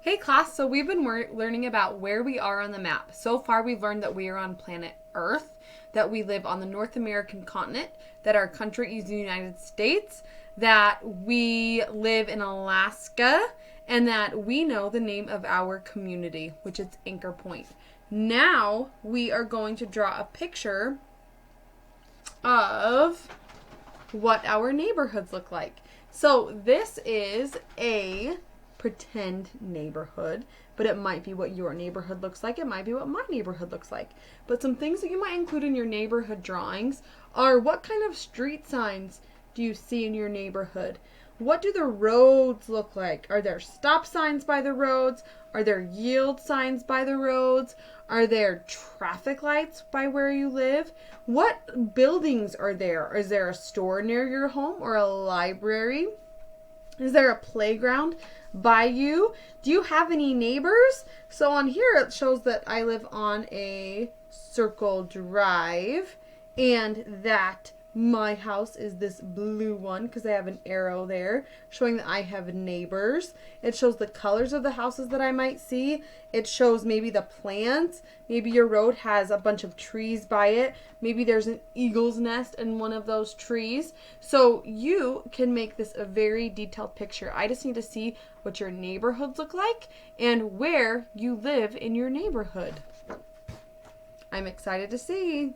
Hey class, so we've been learning about where we are on the map. So far, we've learned that we are on planet Earth, that we live on the North American continent, that our country is the United States, that we live in Alaska, and that we know the name of our community, which is Anchor Point. Now, we are going to draw a picture of what our neighborhoods look like. So this is a pretend neighborhood, but it might be what your neighborhood looks like. It might be what my neighborhood looks like. But some things that you might include in your neighborhood drawings are: what kind of street signs do you see in your neighborhood? What do the roads look like? Are there stop signs by the roads? Are there yield signs by the roads? Are there traffic lights by where you live? What buildings are there? Is there a store near your home or a library? Is there a playground by you? Do you have any neighbors? So on here it shows that I live on a circle drive and that my house is this blue one because I have an arrow there showing that I have neighbors. It shows the colors of the houses that I might see. It shows maybe the plants. Maybe your road has a bunch of trees by it. Maybe there's an eagle's nest in one of those trees. So you can make this a very detailed picture. I just need to see what your neighborhoods look like and where you live in your neighborhood. I'm excited to see.